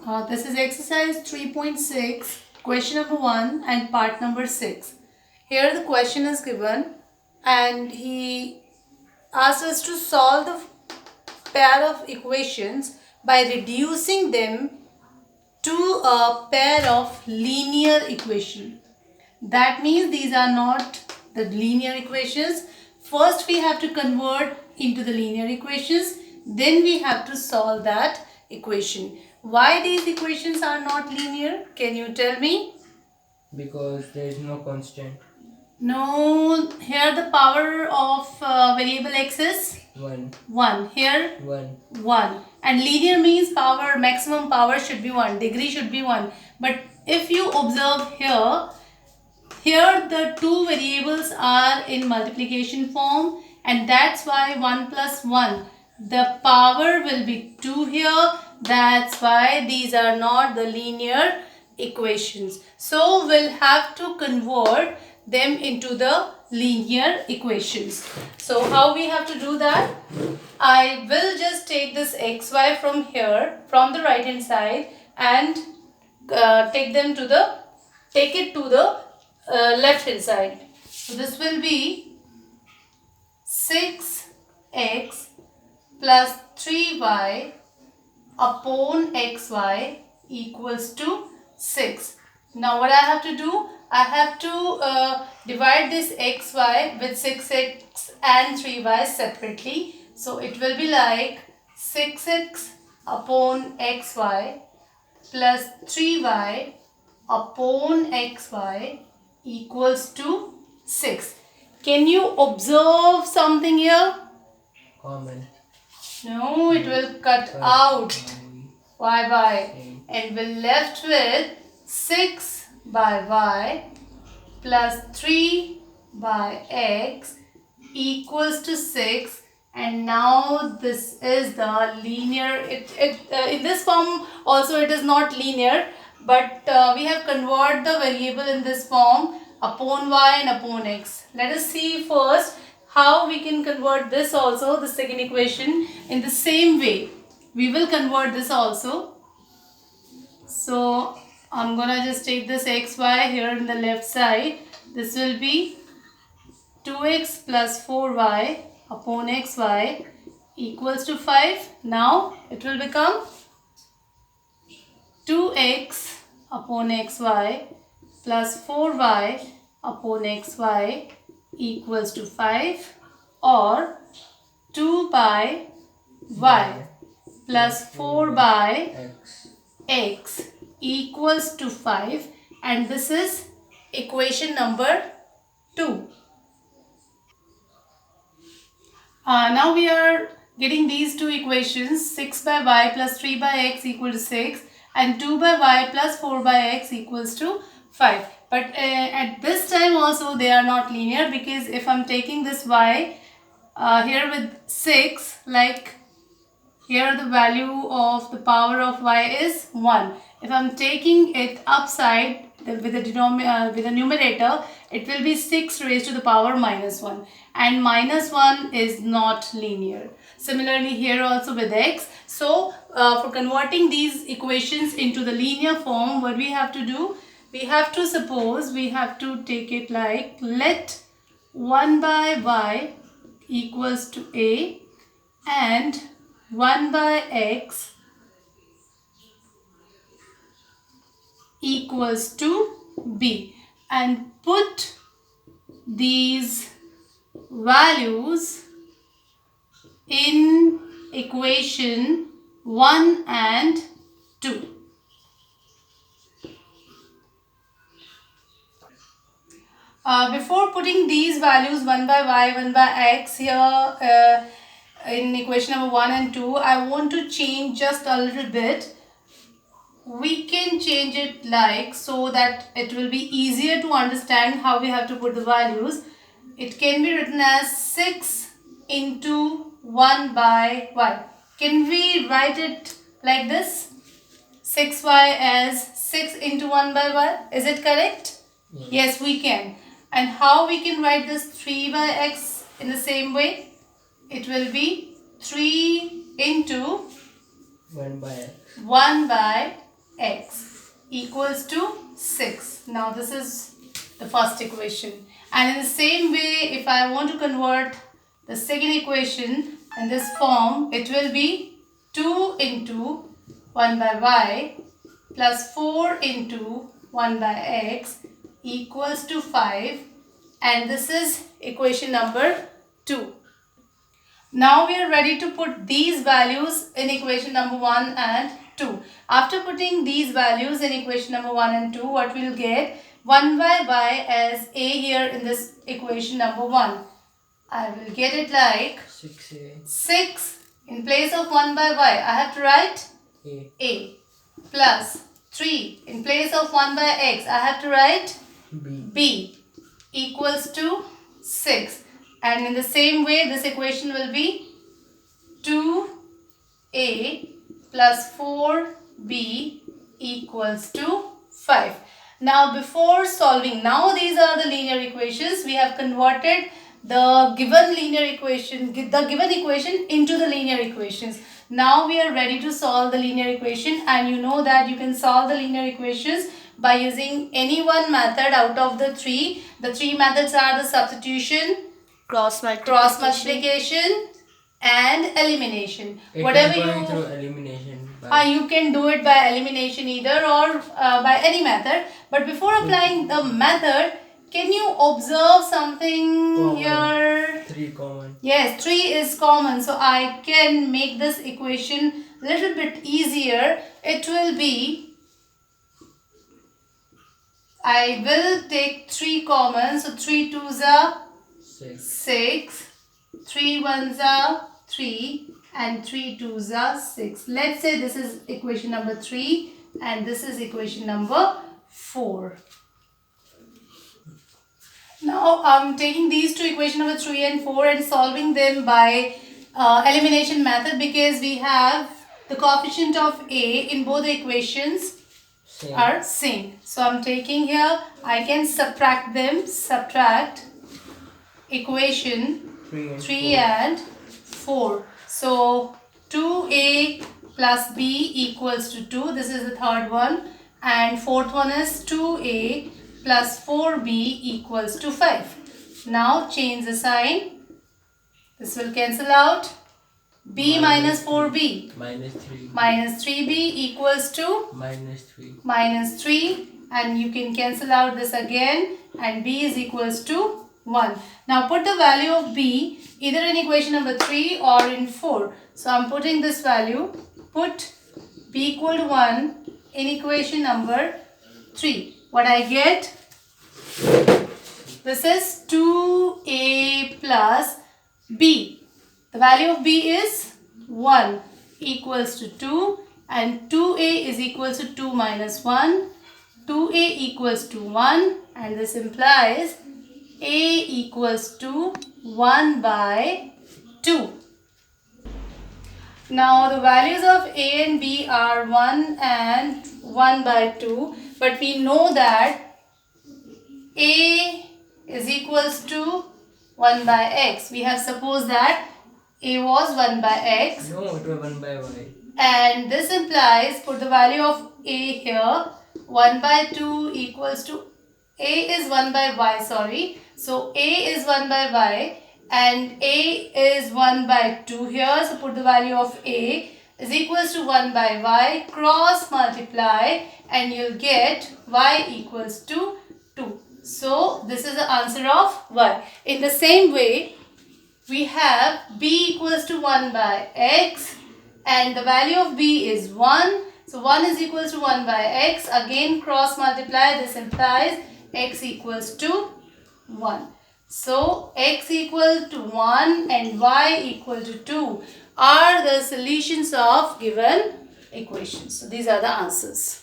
This is exercise 3.6, question number 1 and part number 6. Here the question is given and he asked us to solve the pair of equations by reducing them to a pair of linear equation. That means these are not the linear equations. First we have to convert into the linear equations, then we have to solve that equation. Why these equations are not linear? Can you tell me? Because there is no constant. No, here the power of variable x is 1. 1. Here 1. 1. And linear means power, maximum power should be 1, degree should be 1. But if you observe here the two variables are in multiplication form, and that's why 1 plus 1, the power will be 2 here. That's why these are not the linear equations. So we'll have to convert them into the linear equations. So how we have to do that? I will just take this xy from here, from the right hand side, and take it to the left hand side. So this will be 6x plus 3y upon xy equals to 6. Now what I have to do? I have to divide this xy with 6x and 3y separately. So it will be like 6x upon xy plus 3y upon xy equals to 6. Can you observe something here? Common. No, it will cut out y and we're left with 6 by y plus 3 by x equals to 6. And now this is the linear. In this form also it is not linear, but we have converted the variable in this form upon y and upon x. Let us see first how we can convert this also, the second equation, in the same way. We will convert this also. So I'm gonna just take this xy here in the left side. This will be 2x plus 4y upon xy equals to 5. Now it will become 2x upon xy plus 4y upon xy equals to 5, or 2 by y plus 4 by x equals to 5, and this is equation number 2. Now we are getting these two equations, 6 by y plus 3 by x equal to 6 and 2 by y plus 4 by x equals to 5. But at this time also they are not linear, because if I'm taking this y here with 6, like here the value of the power of y is 1. If I'm taking it upside with the numerator, it will be 6 raised to the power minus 1. And minus 1 is not linear. Similarly here also with x. So for converting these equations into the linear form, what we have to do? We have to suppose, we have to take it like, let 1 by y equals to a and 1 by x equals to b, and put these values in equation 1 and 2. Before putting these values 1 by y, 1 by x here in equation number 1 and 2, I want to change just a little bit. We can change it like, so that it will be easier to understand how we have to put the values. It can be written as 6 into 1 by y. Can we write it like this? 6y as 6 into 1 by y. Is it correct? Yes, we can. And how we can write this 3 by x in the same way? It will be 3 into 1 by x. 1 by x equals to 6. Now this is the first equation. And in the same way, if I want to convert the second equation in this form, it will be 2 into 1 by y plus 4 into 1 by x equals to 5. And this is equation number 2. Now we are ready to put these values in equation number 1 and 2. After putting these values in equation number 1 and 2, what we will get? 1 by y as a here in this equation number 1. I will get it like 6a 6 in place of 1 by y. I have to write a plus 3 in place of 1 by x. I have to write b equals to 6. And in the same way, this equation will be 2a plus 4b equals to 5. Now before solving, now these are the linear equations. We have converted the given equation into the linear equations. Now we are ready to solve the linear equation, and you know that you can solve the linear equations by using any one method out of the three. The three methods are the substitution, cross multiplication and elimination. Whatever you through elimination by you can do it by elimination either or by any method. But before applying the method, can you observe something Common. here? 3 common. Yes, 3 is common. So I can make this equation a little bit easier. It will be, I will take 3 common. So 3 2s are 6, 3 1s are 3 and 3 2s are 6. Let's say this is equation number 3 and this is equation number 4. Now I'm taking these two equation number 3 and 4 and solving them by elimination method, because we have the coefficient of a in both the equations are same. So I'm taking here, I can subtract them, subtract equation 3 and 4. So 2a plus b equals to 2. This is the third one. And fourth one is 2a plus 4b equals to 5. Now change the sign. This will cancel out. b minus 4b. Minus 3b equals to minus 3. And you can cancel out this again. And b is equals to 1. Now put the value of b either in equation number 3 or in 4. So I'm putting this value. Put b equal to 1 in equation number 3. What I get? This is 2a plus b. The value of b is 1 equals to 2, and 2a is equals to 2 minus 1. 2a equals to 1, and this implies a equals to 1 by 2. Now the values of a and b are 1 and 1 by 2, but we know that a is equals to 1 by x. We have supposed that a was 1 by x. No, it was 1 by y. And this implies, put the value of a here, 1 by 2 equals to, a is 1 by y, sorry. So a is 1 by y and a is 1 by 2 here. So put the value of a is equals to 1 by y, cross multiply, and you'll get y equals to 2. So this is the answer of y. In the same way, we have b equals to 1 by x and the value of b is 1. So 1 is equals to 1 by x. Again cross multiply. This implies x equals to 1. So x equal to 1 and y equal to 2 are the solutions of given equations. So these are the answers.